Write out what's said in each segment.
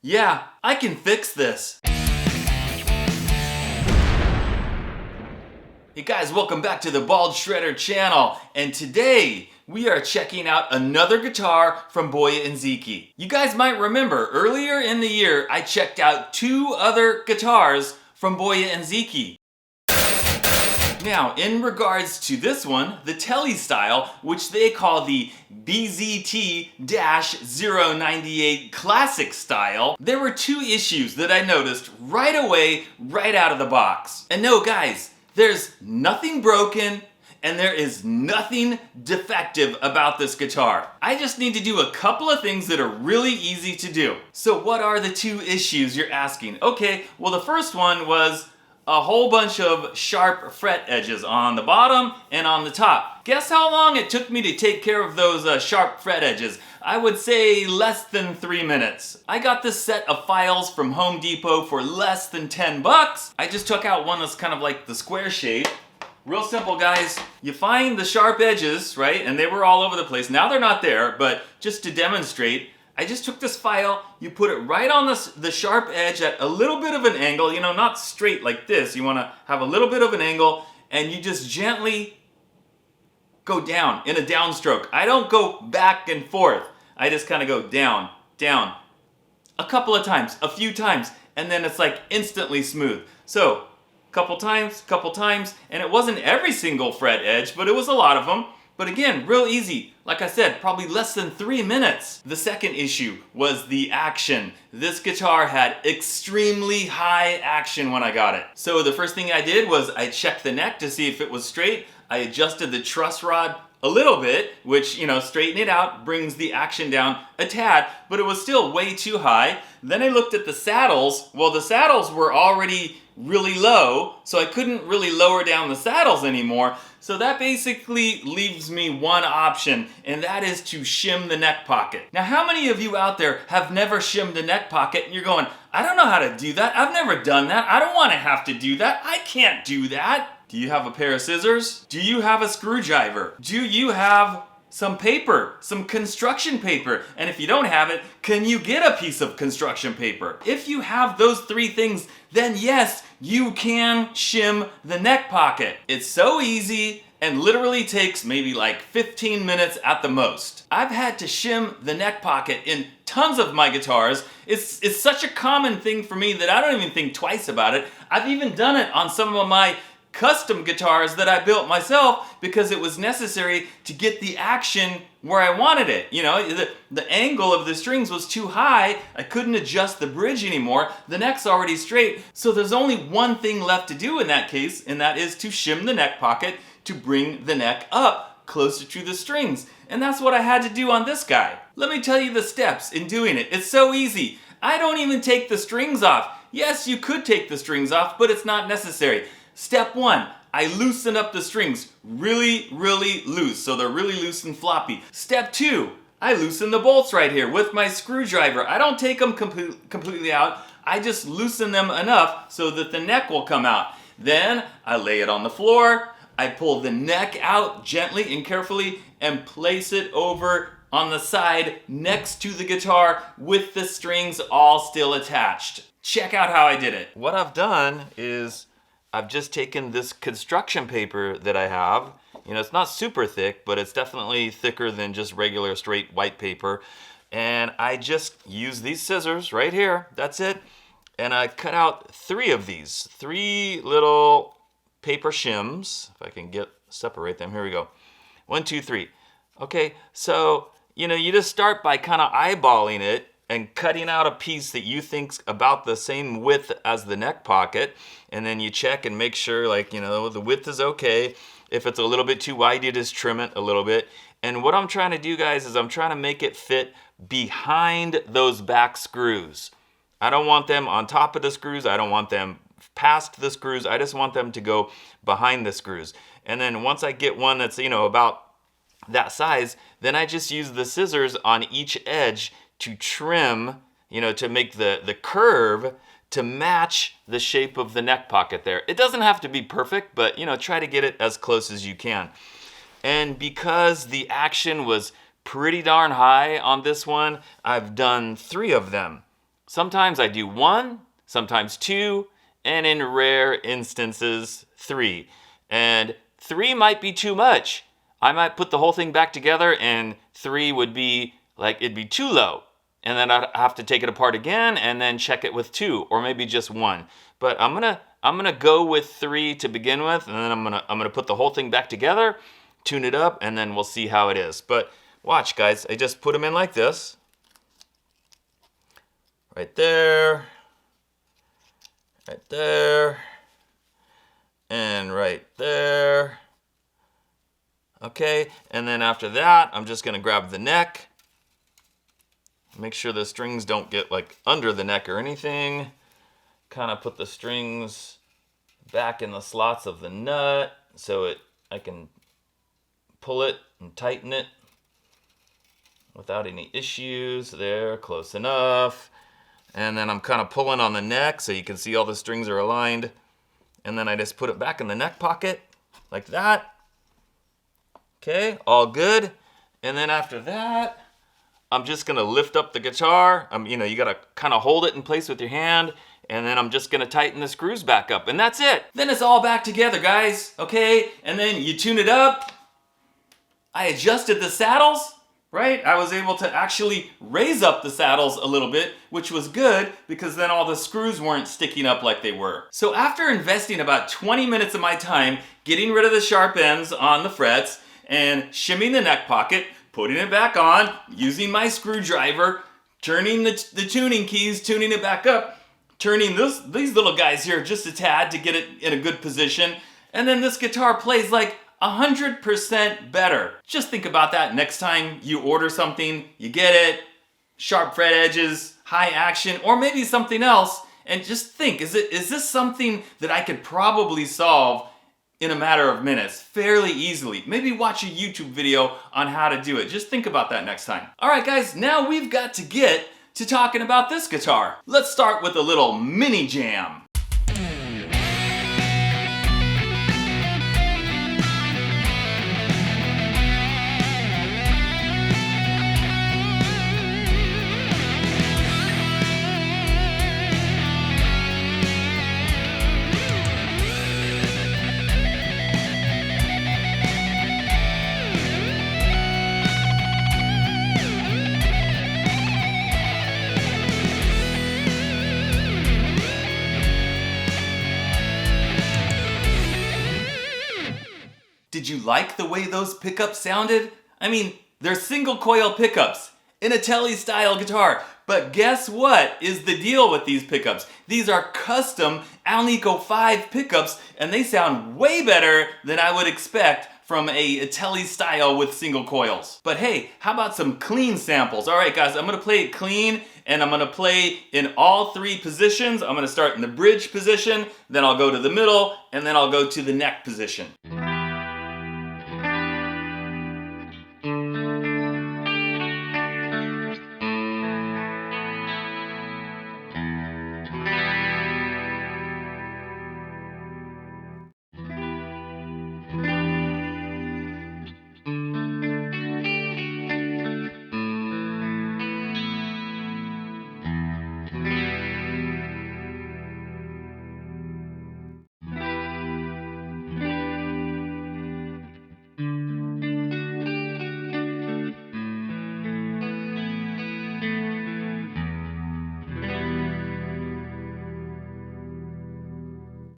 Yeah, I can fix this. Hey guys, welcome back to the Bald Shredder channel, and today we are checking out another guitar from Boya Ziqi. You guys might remember earlier in the year I checked out two other guitars from Boya Ziqi. Now, in regards to this one, the Tele style, which they call the BZT-098 Classic style, there were two issues that I noticed right away, right out of the box. And no, guys, there's nothing broken and there is nothing defective about this guitar. I just need to do a couple of things that are really easy to do. So what are the two issues you're asking? Okay, well the first one was a whole bunch of sharp fret edges on the bottom and on the top. Guess how long it took me to take care of those sharp fret edges? I would say less than 3 minutes. I got this set of files from Home Depot for less than 10 bucks. I just took out one that's kind of like the square shape. Real simple, guys. You find the sharp edges, right? And they were all over the place. Now they're not there, but just to demonstrate, I just took this file, you put it right on the sharp edge at a little bit of an angle, you know, not straight like this. You want to have a little bit of an angle, and you just gently go down in a downstroke. I don't go back and forth. I just kind of go down, down, a couple of times, a few times, and then it's like instantly smooth. So, couple times, and it wasn't every single fret edge, but it was a lot of them. But again, real easy. Like I said, probably less than 3 minutes. The second issue was the action. This guitar had extremely high action when I got it. So the first thing I did was I checked the neck to see if it was straight. I adjusted the truss rod a little bit, which, you know, straighten it out, brings the action down a tad, but it was still way too high. Then I looked at the saddles. Well, the saddles were already really low, so I couldn't really lower down the saddles anymore. So that basically leaves me one option, and that is to shim the neck pocket. Now, how many of you out there have never shimmed a neck pocket and you're going, I don't know how to do that. I've never done that. I don't want to have to do that. I can't do that. Do you have a pair of scissors? Do you have a screwdriver? Do you have some paper, some construction paper? And if you don't have it, can you get a piece of construction paper? If you have those three things, then yes, you can shim the neck pocket. It's so easy and literally takes maybe like 15 minutes at the most. I've had to shim the neck pocket in tons of my guitars. It's such a common thing for me that I don't even think twice about it. I've even done it on some of my custom guitars that I built myself because it was necessary to get the action where I wanted it. You know, the angle of the strings was too high. I couldn't adjust the bridge anymore. The neck's already straight. So there's only one thing left to do in that case, and that is to shim the neck pocket to bring the neck up closer to the strings. And that's what I had to do on this guy. Let me tell you the steps in doing it. It's so easy. I don't even take the strings off. Yes, you could take the strings off, but it's not necessary. Step one, I loosen up the strings really, really loose, so they're really loose and floppy. Step two, I loosen the bolts right here with my screwdriver. I don't take them completely out, I just loosen them enough so that the neck will come out. Then I lay it on the floor, I pull the neck out gently and carefully and place it over on the side next to the guitar with the strings all still attached. Check out how I did it. What I've done is I've just taken this construction paper that I have. You know, it's not super thick, but it's definitely thicker than just regular straight white paper. And I just use these scissors right here. That's it. And I cut out 3 of these. 3 little paper shims. If I can separate them. Here we go. 1, 2, 3. Okay, so, you know, you just start by kind of eyeballing it and cutting out a piece that you think's about the same width as the neck pocket, and then you check and make sure, like, you know, the width is okay. If it's a little bit too wide, you just trim it a little bit. And what I'm trying to do, guys, is I'm trying to make it fit behind those back screws. I don't want them on top of the screws. I don't want them past the screws. I just want them to go behind the screws. And then once I get one that's, you know, about that size, then I just use the scissors on each edge to trim, you know, to make the curve to match the shape of the neck pocket there. It doesn't have to be perfect, but, you know, try to get it as close as you can. And because the action was pretty darn high on this one, I've done 3 of them. Sometimes I do 1, sometimes 2, and in rare instances 3. And 3 might be too much. I might put the whole thing back together and 3 would be like, it'd be too low. And then I'd have to take it apart again and then check it with 2 or maybe just 1. But I'm gonna go with 3 to begin with, and then I'm gonna put the whole thing back together, tune it up, and then we'll see how it is. But watch, guys, I just put them in like this. Right there, and right there. Okay, and then after that, I'm just gonna grab the neck. Make sure the strings don't get like under the neck or anything. Kind of put the strings back in the slots of the nut so I can pull it and tighten it without any issues. There, close enough. And then I'm kind of pulling on the neck so you can see all the strings are aligned. And then I just put it back in the neck pocket like that. Okay, all good. And then after that, I'm just gonna lift up the guitar. You gotta kind of hold it in place with your hand, and then I'm just gonna tighten the screws back up, and that's it. Then it's all back together, guys, okay? And then you tune it up. I adjusted the saddles, right? I was able to actually raise up the saddles a little bit, which was good because then all the screws weren't sticking up like they were. So after investing about 20 minutes of my time getting rid of the sharp ends on the frets and shimming the neck pocket, putting it back on, using my screwdriver, turning the tuning keys, tuning it back up, turning these little guys here just a tad to get it in a good position, and then this guitar plays like 100% better. Just think about that next time you order something, you get it, sharp fret edges, high action, or maybe something else, and just think, is this something that I could probably solve in a matter of minutes, fairly easily? Maybe watch a YouTube video on how to do it. Just think about that next time. All right, guys, now we've got to get to talking about this guitar. Let's start with a little mini jam. Did you like the way those pickups sounded? I mean, they're single coil pickups in a Tele style guitar. But guess what is the deal with these pickups? These are custom Alnico 5 pickups, and they sound way better than I would expect from a Tele style with single coils. But hey, how about some clean samples? All right, guys, I'm gonna play it clean, and I'm gonna play in all 3 positions. I'm gonna start in the bridge position, then I'll go to the middle, and then I'll go to the neck position.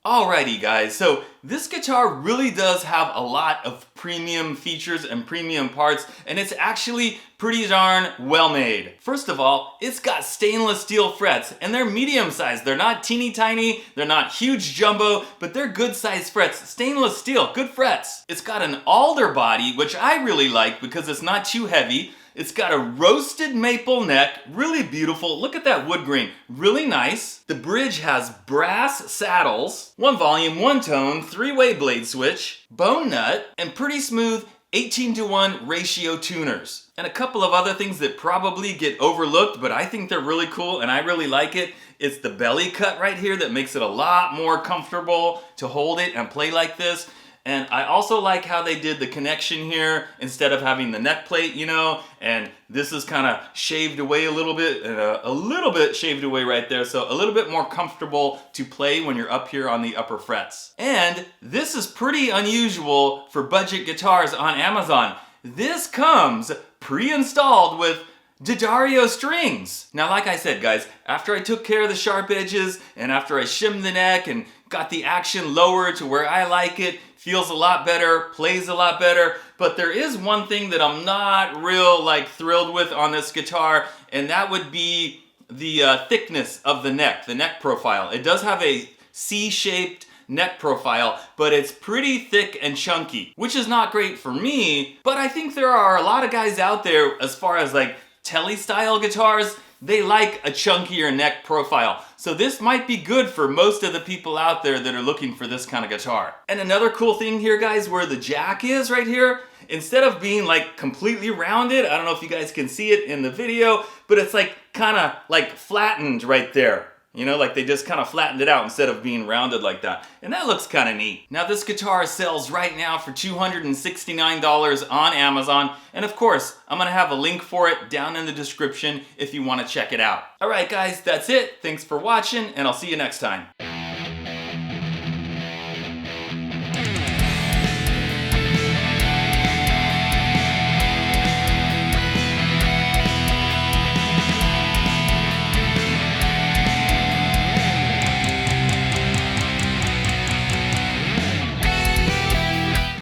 Alrighty guys, so this guitar really does have a lot of premium features and premium parts, and it's actually pretty darn well made. First of all, it's got stainless steel frets, and they're medium sized. They're not teeny tiny, they're not huge jumbo, but they're good sized frets. Stainless steel, good frets. It's got an alder body, which I really like because it's not too heavy. It's got a roasted maple neck, really beautiful. Look at that wood grain, really nice. The bridge has brass saddles, 1 volume, 1 tone, 3-way blade switch, bone nut, and pretty smooth 18:1 ratio tuners. And a couple of other things that probably get overlooked, but I think they're really cool and I really like it. It's the belly cut right here that makes it a lot more comfortable to hold it and play like this. And I also like how they did the connection here instead of having the neck plate, you know, and this is kind of shaved away a little bit, and a little bit shaved away right there, so a little bit more comfortable to play when you're up here on the upper frets. And this is pretty unusual for budget guitars on Amazon. This comes pre-installed with D'Addario strings. Now, like I said, guys, after I took care of the sharp edges and after I shimmed the neck and got the action lower to where I like it, feels a lot better, plays a lot better, but there is one thing that I'm not real thrilled with on this guitar, and that would be the thickness of the neck profile. It does have a C-shaped neck profile, but it's pretty thick and chunky, which is not great for me, but I think there are a lot of guys out there, as far as Tele style guitars, they like a chunkier neck profile. So this might be good for most of the people out there that are looking for this kind of guitar. And another cool thing here, guys, where the jack is right here, instead of being completely rounded, I don't know if you guys can see it in the video, but it's kind of flattened right there. You know, they just kind of flattened it out instead of being rounded like that. And that looks kind of neat. Now, this guitar sells right now for $269 on Amazon. And of course, I'm going to have a link for it down in the description if you want to check it out. All right, guys, that's it. Thanks for watching, and I'll see you next time.